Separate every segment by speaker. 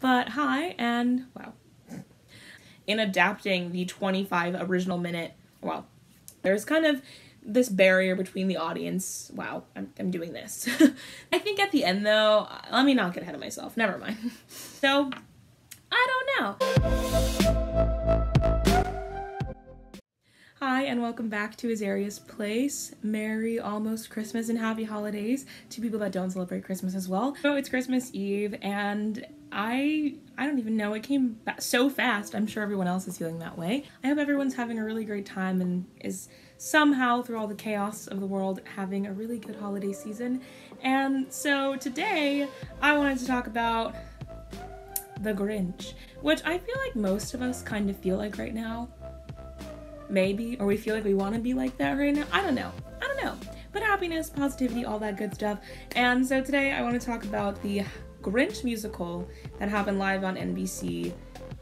Speaker 1: But hi, and wow. In adapting the 25 original minute, well, there's kind of this barrier between the audience. Wow, I'm doing this. I think at the end though, let me not get ahead of myself. Never mind. So, I don't know. Hi, and welcome back to Azaria's Place. Merry almost Christmas and happy holidays to people that don't celebrate Christmas as well. So it's Christmas Eve, and I don't even know, it came so fast. I'm sure everyone else is feeling that way. I hope everyone's having a really great time and is somehow, through all the chaos of the world, having a really good holiday season. And so today, I wanted to talk about the Grinch, which I feel like most of us kind of feel like right now. Maybe, or we feel like we want to be like that right now. I don't know. But happiness, positivity, all that good stuff. And so today I want to talk about the Grinch musical that happened live on NBC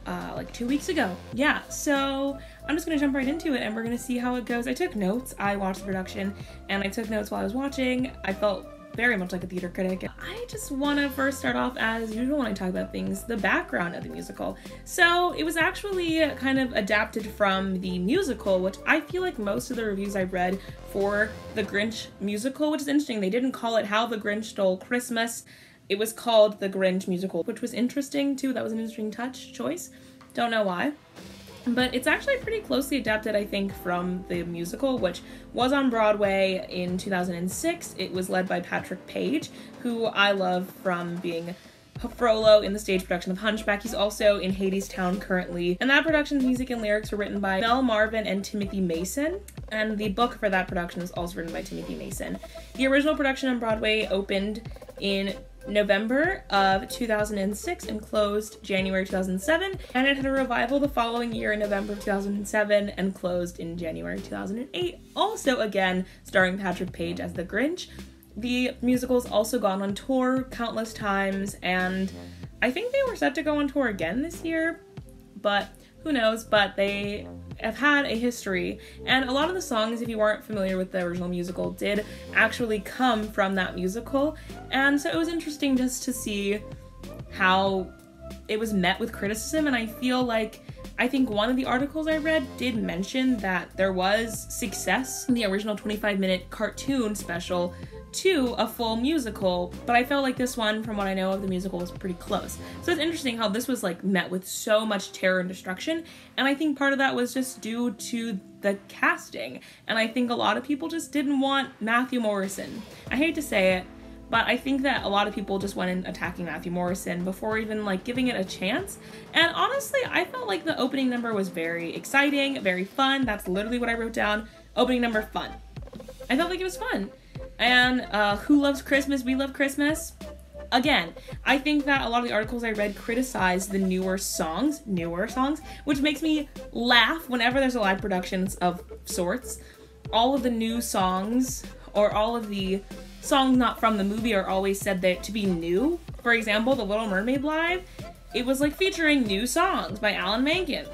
Speaker 1: like 2 weeks ago. Yeah, so I'm just gonna jump right into it and we're gonna see how it goes. I took notes. I watched the production and I took notes while I was watching. I felt very much like a theater critic. I just want to first start off, as usual when I talk about things, the background of the musical. So it was actually kind of adapted from the musical, which I feel like most of the reviews I've read for the Grinch musical, which is interesting. They didn't call it How the Grinch Stole Christmas. It was called the Grinch musical, which was interesting too. That was an interesting choice. Don't know why. But it's actually pretty closely adapted, I think, from the musical, which was on Broadway in 2006. It was led by Patrick Page, who I love from being Frollo in the stage production of Hunchback. He's also in Hadestown currently. And that production's music and lyrics were written by Mel Marvin and Timothy Mason. And the book for that production was also written by Timothy Mason. The original production on Broadway opened in November of 2006 and closed January 2007, and it had a revival the following year in November of 2007 and closed in January 2008, also again starring Patrick Page as the Grinch. The musical's also gone on tour countless times, and I think they were set to go on tour again this year, but who knows. But they have had a history, and a lot of the songs, if you weren't familiar with the original musical, did actually come from that musical. And so it was interesting just to see how it was met with criticism. And I feel like, I think one of the articles I read did mention that there was success in the original 25-minute cartoon special to a full musical, but I felt like this one, from what I know of the musical, was pretty close. So it's interesting how this was like met with so much terror and destruction, and I think part of that was just due to the casting, and I think a lot of people just didn't want Matthew Morrison. I hate to say it, but I think that a lot of people just went in attacking Matthew Morrison before even like giving it a chance. And honestly, I felt like the opening number was very exciting, very fun. That's literally what I wrote down. Opening number, fun. I felt like it was fun. And who loves Christmas? We love Christmas. Again, I think that a lot of the articles I read criticized the newer songs, which makes me laugh whenever there's a live production of sorts. All of the new songs, or all of the songs not from the movie, are always said that to be new. For example, The Little Mermaid Live, it was like featuring new songs by Alan Menken.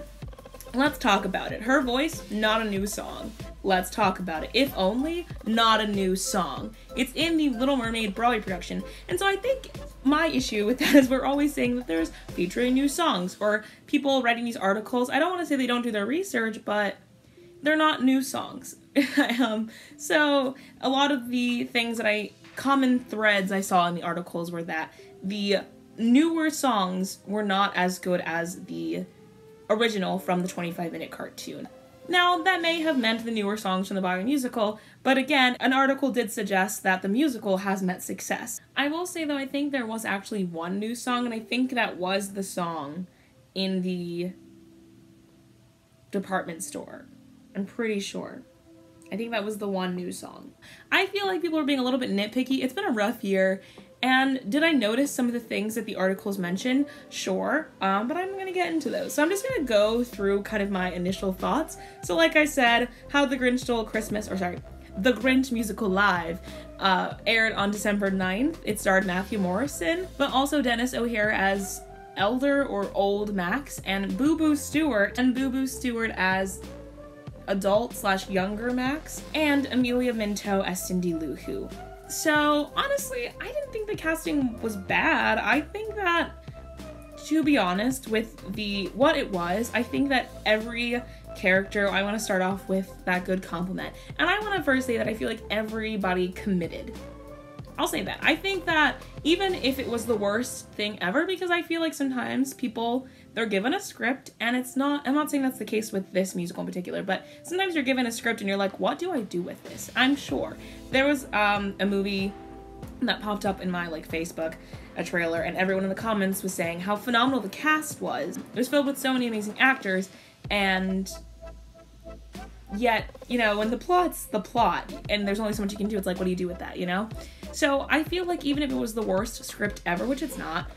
Speaker 1: Let's talk about it. Her voice, not a new song. Let's talk about it. If Only, not a new song. It's in the Little Mermaid Broadway production. And so I think my issue with that is we're always saying that there's featuring new songs, or people writing these articles. I don't want to say they don't do their research, but they're not new songs. So a lot of the things that common threads I saw in the articles were that the newer songs were not as good as the original from the 25-minute cartoon. Now, that may have meant the newer songs from the Broadway musical, but again, an article did suggest that the musical has met success. I will say, though, I think there was actually one new song, and I think that was the song in the department store. I'm pretty sure. I think that was the one new song. I feel like people are being a little bit nitpicky. It's been a rough year. And did I notice some of the things that the articles mentioned? Sure, but I'm gonna get into those. So I'm just gonna go through kind of my initial thoughts. So like I said, How the Grinch Stole Christmas, The Grinch musical live aired on December 9th. It starred Matthew Morrison, but also Dennis O'Hare as Elder or Old Max, and Boo Boo Stewart as adult/younger Max, and Amelia Minto as Cindy Lou Who. So honestly, I didn't think the casting was bad. I think that to be honest, with what it was, I think that every character, I want to start off with that good compliment. And I want to first say that I feel like everybody committed. I'll say that. I think that even if it was the worst thing ever, because I feel like sometimes people, they're given a script and it's not, I'm not saying that's the case with this musical in particular, but sometimes you're given a script and you're like, what do I do with this? I'm sure. There was a movie that popped up in my like Facebook, a trailer, and everyone in the comments was saying how phenomenal the cast was. It was filled with so many amazing actors, and yet, you know, when the plot's the plot and there's only so much you can do, it's like, what do you do with that, you know? So I feel like even if it was the worst script ever, which it's not,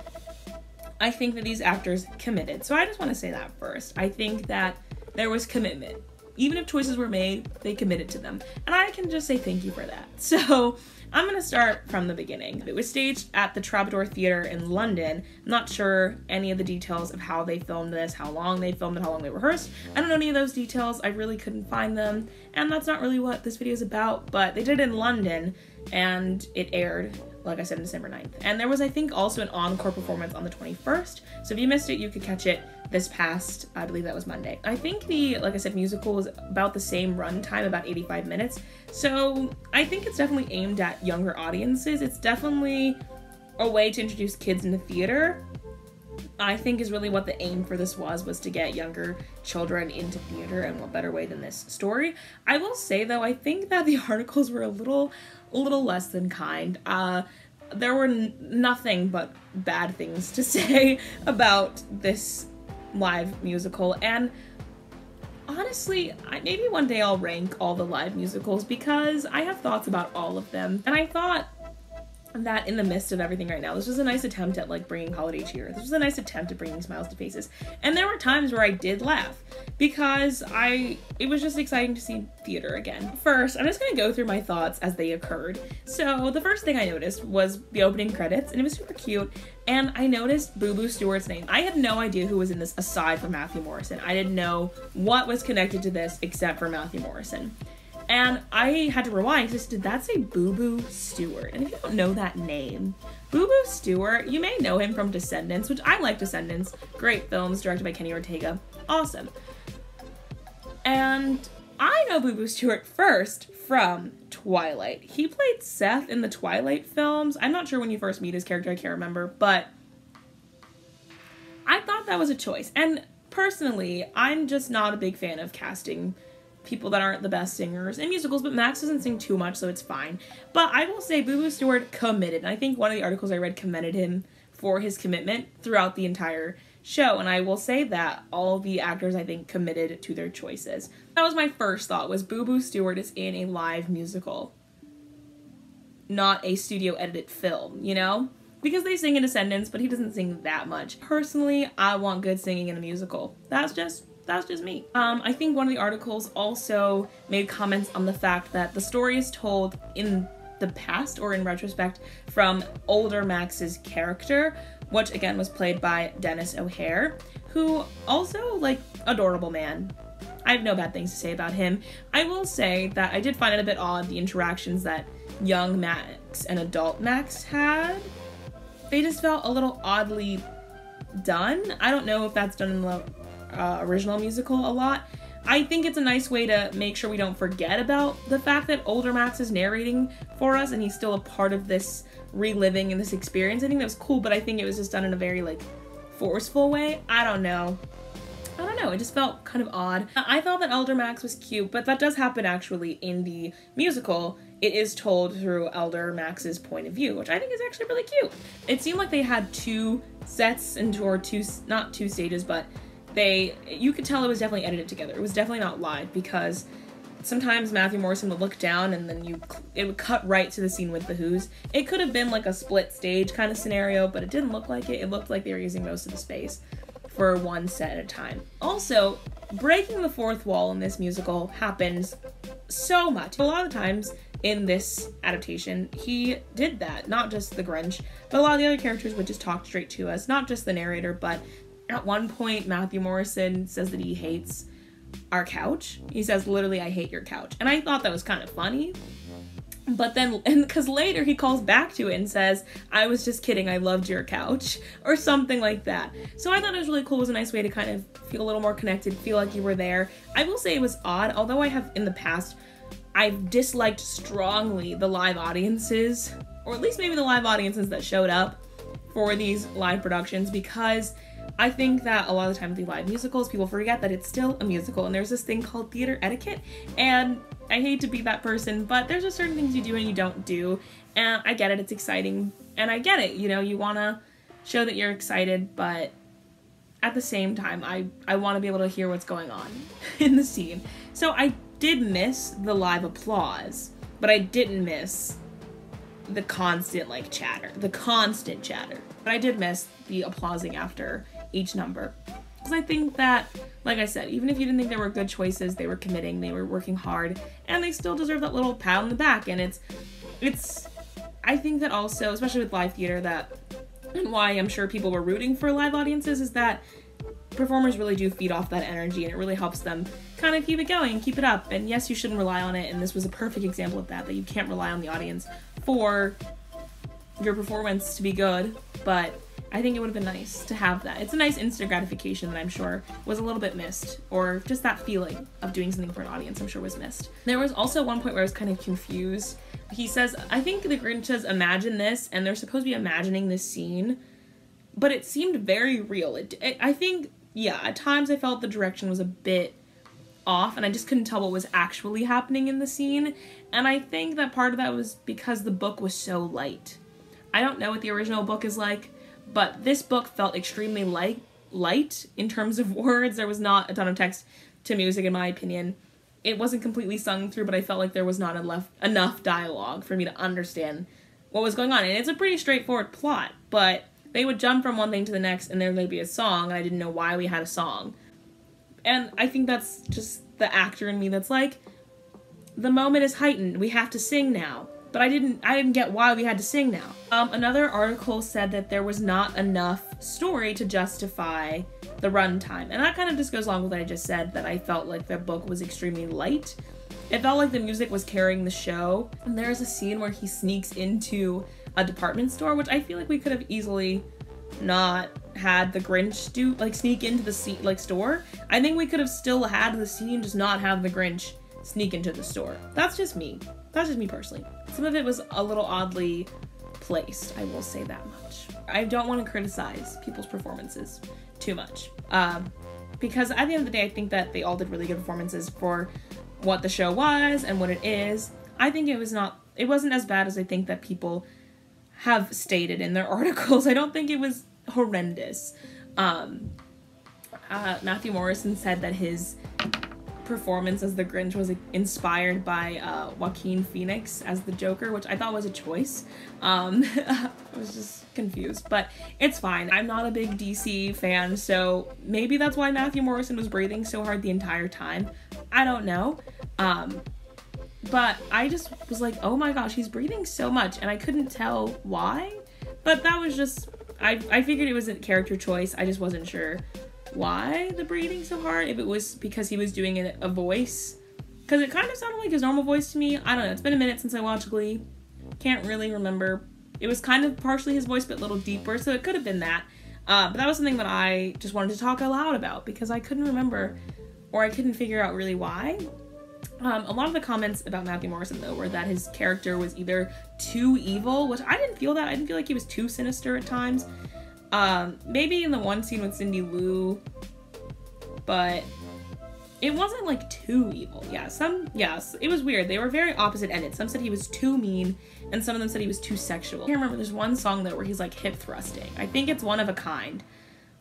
Speaker 1: I think that these actors committed. So I just want to say that first. I think that there was commitment. Even if choices were made, they committed to them. And I can just say thank you for that. So I'm going to start from the beginning. It was staged at the Troubadour Theatre in London. I'm not sure any of the details of how they filmed this, how long they filmed it, how long they rehearsed. I don't know any of those details. I really couldn't find them. And that's not really what this video is about, but they did it in London and it aired, like I said, on December 9th. And there was, I think, also an encore performance on the 21st. So if you missed it, you could catch it this past, I believe that was Monday. I think the, like I said, musical was about the same runtime, about 85 minutes. So I think it's definitely aimed at younger audiences. It's definitely a way to introduce kids into theater. I think is really what the aim for this was to get younger children into theater, and what better way than this story. I will say though, I think that the articles were a little less than kind. There were nothing but bad things to say about this live musical, and honestly, maybe one day I'll rank all the live musicals because I have thoughts about all of them, and I thought that in the midst of everything right now, this was a nice attempt at like bringing holiday cheer. This was a nice attempt at bringing smiles to faces, and there were times where I did laugh because it was just exciting to see theater again. First, I'm just gonna go through my thoughts as they occurred. So the first thing I noticed was the opening credits, and it was super cute, and I noticed Boo Boo Stewart's name. I had no idea who was in this aside from Matthew Morrison. I didn't know what was connected to this except for Matthew Morrison. And I had to rewind because did that say Boo Boo Stewart? And if you don't know that name, Boo Boo Stewart, you may know him from Descendants, which I like Descendants. Great films directed by Kenny Ortega. Awesome. And I know Boo Boo Stewart first from Twilight. He played Seth in the Twilight films. I'm not sure when you first meet his character, I can't remember, but I thought that was a choice. And personally, I'm just not a big fan of casting people that aren't the best singers in musicals, but Max doesn't sing too much, so it's fine. But I will say Boo Boo Stewart committed, and I think one of the articles I read commended him for his commitment throughout the entire show, and I will say that all the actors, I think, committed to their choices. That was my first thought, was Boo Boo Stewart is in a live musical, not a studio edited film, you know? Because they sing in Descendants, but he doesn't sing that much. Personally, I want good singing in a musical. That's just me. I think one of the articles also made comments on the fact that the story is told in the past, or in retrospect, from older Max's character, which again was played by Dennis O'Hare, who also, like, adorable man. I have no bad things to say about him. I will say that I did find it a bit odd, the interactions that young Max and adult Max had. They just felt a little oddly done. I don't know if that's done in the original musical a lot. I think it's a nice way to make sure we don't forget about the fact that older Max is narrating for us and he's still a part of this reliving and this experience. I think that was cool, but I think it was just done in a very like forceful way. I don't know. It just felt kind of odd. I thought that Elder Max was cute, but that does happen actually in the musical. It is told through Elder Max's point of view, which I think is actually really cute. It seemed like they had two sets or not two stages, but you could tell it was definitely edited together. It was definitely not live, because sometimes Matthew Morrison would look down and then it would cut right to the scene with the Who's. It could have been like a split stage kind of scenario, but it didn't look like it. It looked like they were using most of the space for one set at a time. Also, breaking the fourth wall in this musical happens so much. A lot of times in this adaptation, he did that. Not just the Grinch, but a lot of the other characters would just talk straight to us. Not just the narrator, but at one point, Matthew Morrison says that he hates our couch. He says, literally, I hate your couch. And I thought that was kind of funny. But then, and because later he calls back to it and says, I was just kidding, I loved your couch, or something like that. So I thought it was really cool. It was a nice way to kind of feel a little more connected, feel like you were there. I will say it was odd, although I have in the past, I've disliked strongly the live audiences, or at least maybe the live audiences that showed up for these live productions, because I think that a lot of the time with the live musicals, people forget that it's still a musical, and there's this thing called theater etiquette, and I hate to be that person, but there's just certain things you do and you don't do, and I get it, it's exciting, and I get it, you know, you want to show that you're excited, but at the same time, I want to be able to hear what's going on in the scene. So I did miss the live applause, but I didn't miss the constant, like, chatter, the constant chatter. But I did miss the applauding after each number. Because I think that, like I said, even if you didn't think there were good choices, they were committing, they were working hard, and they still deserve that little pat on the back. And it's, I think that also, especially with live theater, that, and why I'm sure people were rooting for live audiences, is that performers really do feed off that energy, and it really helps them kind of keep it going, keep it up. And yes, you shouldn't rely on it, and this was a perfect example of that you can't rely on the audience for your performance to be good, but I think it would have been nice to have that. It's a nice instant gratification that I'm sure was a little bit missed, or just that feeling of doing something for an audience I'm sure was missed. There was also one point where I was kind of confused. He says, I think the Grinch says, imagine this, and they're supposed to be imagining this scene, but it seemed very real. I think, yeah, at times I felt the direction was a bit off, and I just couldn't tell what was actually happening in the scene, and I think that part of that was because the book was so light. I don't know what the original book is like, but this book felt extremely light in terms of words. There was not a ton of text to music, in my opinion. It wasn't completely sung through, but I felt like there was not enough dialogue for me to understand what was going on. And it's a pretty straightforward plot, but they would jump from one thing to the next, and there would be a song, and I didn't know why we had a song. And I think that's just the actor in me that's like, the moment is heightened, we have to sing now. But I didn't get why we had to sing now. Another article said that there was not enough story to justify the runtime. And that kind of just goes along with what I just said, that I felt like the book was extremely light. It felt like the music was carrying the show. And there's a scene where he sneaks into a department store, which I feel like we could have easily not had the Grinch sneak into the store. I think we could have still had the scene, just not have the Grinch sneak into the store. That's just me. That's just me personally. Some of it was a little oddly placed, I will say that much. I don't want to criticize people's performances too much. Because at the end of the day, I think that they all did really good performances for what the show was and what it is. I think it wasn't as bad as I think that people have stated in their articles. I don't think it was horrendous. Matthew Morrison said that his performance as the Grinch was inspired by Joaquin Phoenix as the Joker, which I thought was a choice. I was just confused, but it's fine. I'm not a big DC fan, so maybe that's why Matthew Morrison was breathing so hard the entire time. I don't know. But I just was like, oh my gosh, he's breathing so much, and I couldn't tell why. But that was just, I figured it was a character choice. I just wasn't sure why the breathing so hard, if it was because he was doing a voice, because it kind of sounded like his normal voice to me. I don't know, it's been a minute since I watched Glee, can't really remember. It was kind of partially his voice but a little deeper, so it could have been that, but that was something that I just wanted to talk out loud about because I couldn't remember, or I couldn't figure out really why. A lot of the comments about Matthew Morrison though were that his character was either too evil, which I didn't feel that. I didn't feel like he was too sinister at times. Maybe in the one scene with Cindy Lou, but it wasn't like too evil. Yes, it was weird. They were very opposite ended. Some said he was too mean, and some of them said he was too sexual. I can't remember, there's one song though where he's like hip thrusting. I think it's One of a Kind,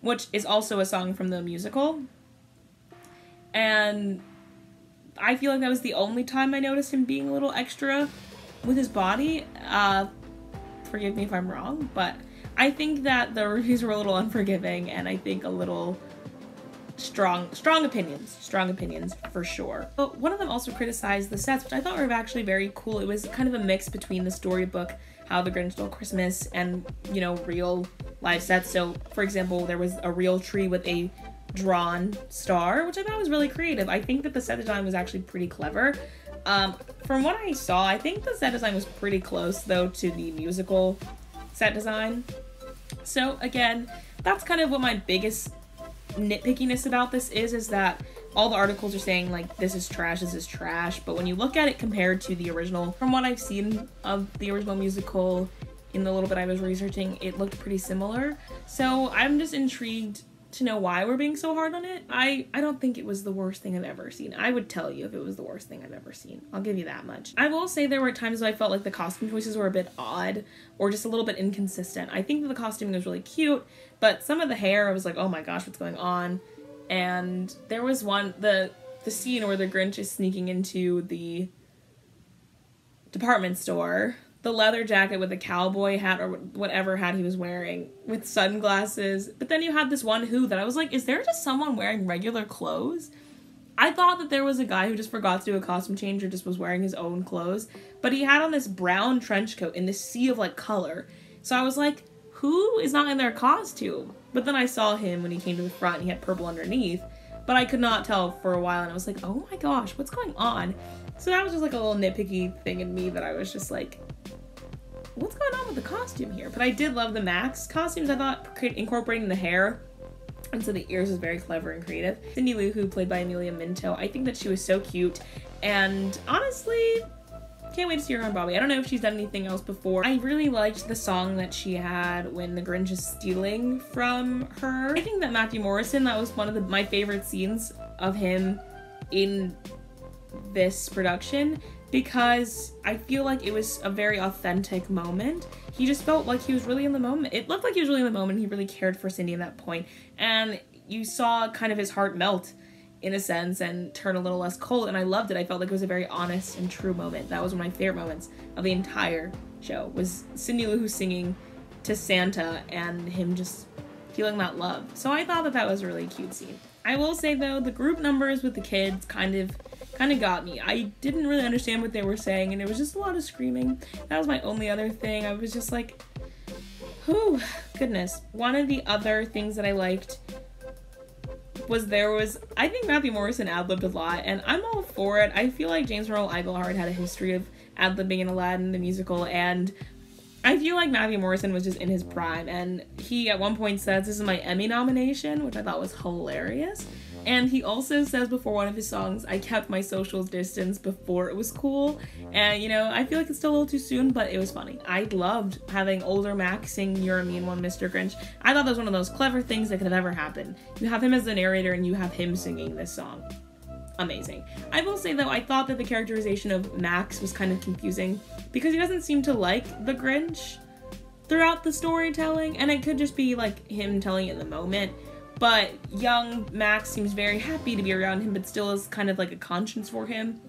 Speaker 1: which is also a song from the musical. And I feel like that was the only time I noticed him being a little extra with his body. Forgive me if I'm wrong, but I think that the reviews were a little unforgiving, and I think a little strong opinions for sure. But one of them also criticized the sets, which I thought were actually very cool. It was kind of a mix between the storybook, How the Grinch Stole Christmas, and, you know, real live sets. So, for example, there was a real tree with a drawn star, which I thought was really creative. I think that the set design was actually pretty clever. From what I saw, I think the set design was pretty close, though, to the musical set design. So, again, that's kind of what my biggest nitpickiness about this is that all the articles are saying, like, this is trash, but when you look at it compared to the original, from what I've seen of the original musical in the little bit I was researching, it looked pretty similar. So I'm just intrigued to know why we're being so hard on it. I don't think it was the worst thing I've ever seen. I would tell you if it was the worst thing I've ever seen. I'll give you that much. I will say there were times where I felt like the costume choices were a bit odd or just a little bit inconsistent. I think that the costuming was really cute, but some of the hair, I was like, oh my gosh, what's going on? And there was one, the scene where the Grinch is sneaking into the department store, the leather jacket with the cowboy hat or whatever hat he was wearing with sunglasses. But then you had this one who that I was like, is there just someone wearing regular clothes? I thought that there was a guy who just forgot to do a costume change or just was wearing his own clothes. But he had on this brown trench coat in this sea of like color. So I was like, who is not in their costume? But then I saw him when he came to the front and he had purple underneath. But I could not tell for a while and I was like, oh my gosh, what's going on? So that was just like a little nitpicky thing in me that I was just like, what's going on with the costume here? But I did love the Max costumes. I thought incorporating the hair into the ears was very clever and creative. Cindy Lou, who played by Amelia Minto, I think that she was so cute. And honestly, can't wait to see her on Broadway. I don't know if she's done anything else before. I really liked the song that she had when the Grinch is stealing from her. I think that Matthew Morrison, that was one of my favorite scenes of him in this production, because I feel like it was a very authentic moment. He just felt like he was really in the moment. It looked like he was really in the moment. He really cared for Cindy at that point. And you saw kind of his heart melt in a sense and turn a little less cold, and I loved it. I felt like it was a very honest and true moment. That was one of my favorite moments of the entire show, was Cindy Lou Who singing to Santa and him just feeling that love. So I thought that that was a really cute scene. I will say though, the group numbers with the kids kind of got me. I didn't really understand what they were saying, and it was just a lot of screaming. That was my only other thing. I was just like, whew, goodness. One of the other things that I liked was I think Matthew Morrison ad-libbed a lot, and I'm all for it. I feel like James Earl Iglehart had a history of ad-libbing in Aladdin, the musical, and I feel like Matthew Morrison was just in his prime, and he at one point says, this is my Emmy nomination, which I thought was hilarious. And he also says before one of his songs, I kept my social distance before it was cool. And, you know, I feel like it's still a little too soon, but it was funny. I loved having older Max sing You're a Mean One, Mr. Grinch. I thought that was one of those clever things that could have ever happened. You have him as the narrator and you have him singing this song. Amazing. I will say though, I thought that the characterization of Max was kind of confusing because he doesn't seem to like the Grinch throughout the storytelling, and it could just be like him telling it in the moment. But young Max seems very happy to be around him, but still is kind of like a conscience for him.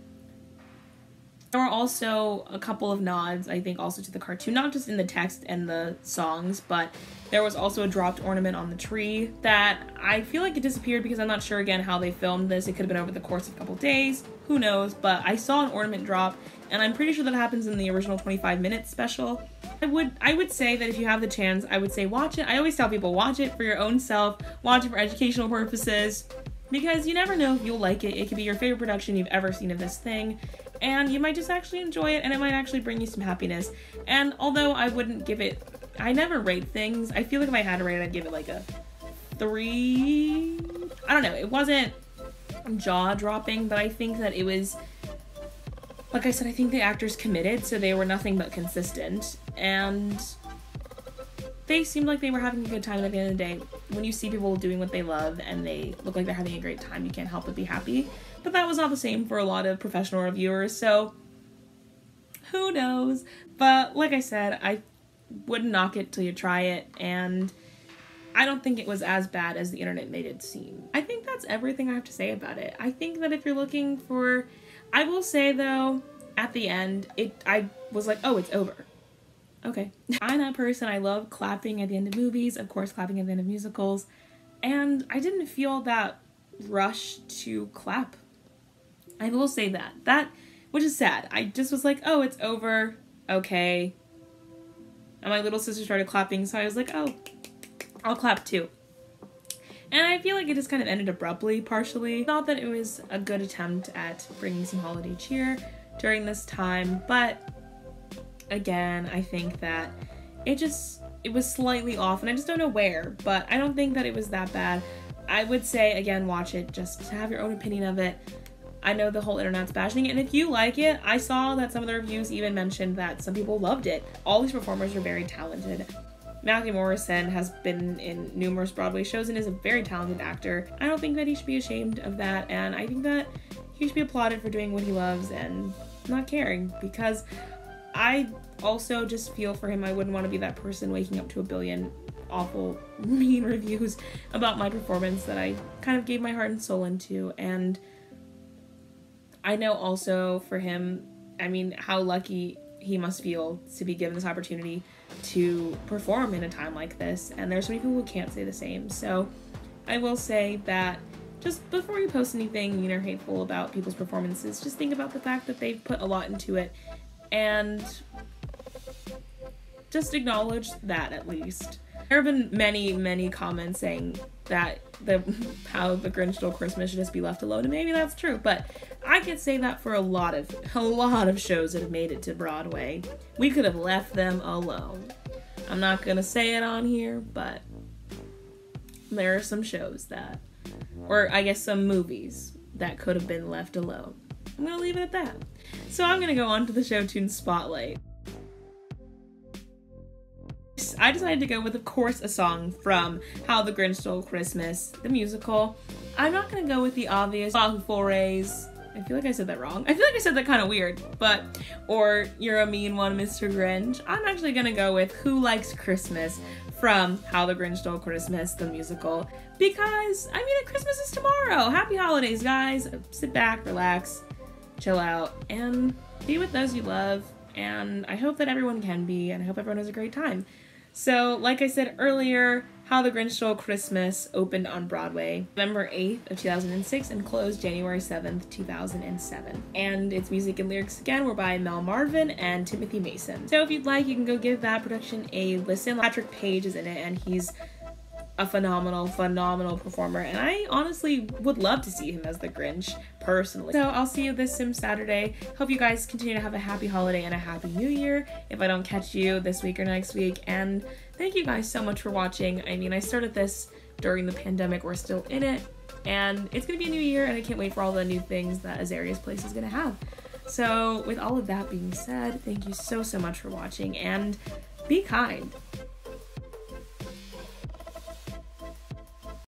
Speaker 1: There were also a couple of nods, I think, also to the cartoon, not just in the text and the songs, but there was also a dropped ornament on the tree that I feel like it disappeared because I'm not sure, again, how they filmed this. It could have been over the course of a couple days, who knows, but I saw an ornament drop, and I'm pretty sure that happens in the original 25-minute special. I would say that if you have the chance, I would say watch it. I always tell people, watch it for your own self, watch it for educational purposes, because you never know if you'll like it. It could be your favorite production you've ever seen of this thing, and you might just actually enjoy it, and it might actually bring you some happiness. And although I wouldn't give it, I never rate things. I feel like if I had to rate it, I'd give it like a 3. I don't know. It wasn't jaw-dropping, but I think that it was, like I said, I think the actors committed, so they were nothing but consistent, and they seemed like they were having a good time. At the end of the day, when you see people doing what they love and they look like they're having a great time, you can't help but be happy. But that was not the same for a lot of professional reviewers, so who knows? But like I said, I wouldn't knock it till you try it, and I don't think it was as bad as the internet made it seem. I think that's everything I have to say about it. I think that if you're looking for, I will say though, at the end, I was like, oh, it's over. Okay. I'm that person. I love clapping at the end of movies, of course clapping at the end of musicals, and I didn't feel that rush to clap. I will say that, which is sad. I just was like, oh, it's over, okay. And my little sister started clapping, so I was like, oh, I'll clap too. And I feel like it just kind of ended abruptly, partially. I thought that it was a good attempt at bringing some holiday cheer during this time, but again, I think that it was slightly off, and I just don't know where, but I don't think that it was that bad. I would say, again, watch it just to have your own opinion of it. I know the whole internet's bashing it, and if you like it, I saw that some of the reviews even mentioned that some people loved it. All these performers are very talented. Matthew Morrison has been in numerous Broadway shows and is a very talented actor. I don't think that he should be ashamed of that, and I think that he should be applauded for doing what he loves and not caring, because I also just feel for him. I wouldn't want to be that person waking up to a billion awful, mean reviews about my performance that I kind of gave my heart and soul into. And I know also for him, I mean, how lucky he must feel to be given this opportunity to perform in a time like this. And there's so many people who can't say the same. So I will say that just before you post anything mean or hateful about people's performances, just think about the fact that they've put a lot into it, and just acknowledge that at least. There have been many comments saying that how the Grinch Stole Christmas should just be left alone, and maybe that's true, but I could say that for a lot of shows that have made it to Broadway. We could have left them alone. I'm not gonna say it on here, but there are some shows that, or I guess some movies that could have been left alone. I'm gonna leave it at that. So I'm gonna go on to the show tune Spotlight. I decided to go with, of course, a song from How the Grinch Stole Christmas, the musical. I'm not gonna go with the obvious Wahoo Forays. I feel like I said that wrong. I feel like I said that kind of weird, but, or You're a Mean One, Mr. Grinch. I'm actually gonna go with Who Likes Christmas from How the Grinch Stole Christmas, the musical, because, I mean, Christmas is tomorrow. Happy holidays, guys. Sit back, relax, chill out, and be with those you love, and I hope that everyone can be, and I hope everyone has a great time. So, like I said earlier, How the Grinch Stole Christmas opened on Broadway November 8th of 2006 and closed January 7th, 2007. And its music and lyrics, again, were by Mel Marvin and Timothy Mason. So if you'd like, you can go give that production a listen. Patrick Page is in it, and he's a phenomenal performer, and I honestly would love to see him as the Grinch, personally. So I'll see you this Sim Saturday. Hope you guys continue to have a happy holiday and a happy new year if I don't catch you this week or next week, and thank you guys so much for watching. I mean, I started this during the pandemic, we're still in it, and it's gonna be a new year, and I can't wait for all the new things that Azaria's Place is gonna have. So with all of that being said, thank you so much for watching, and be kind.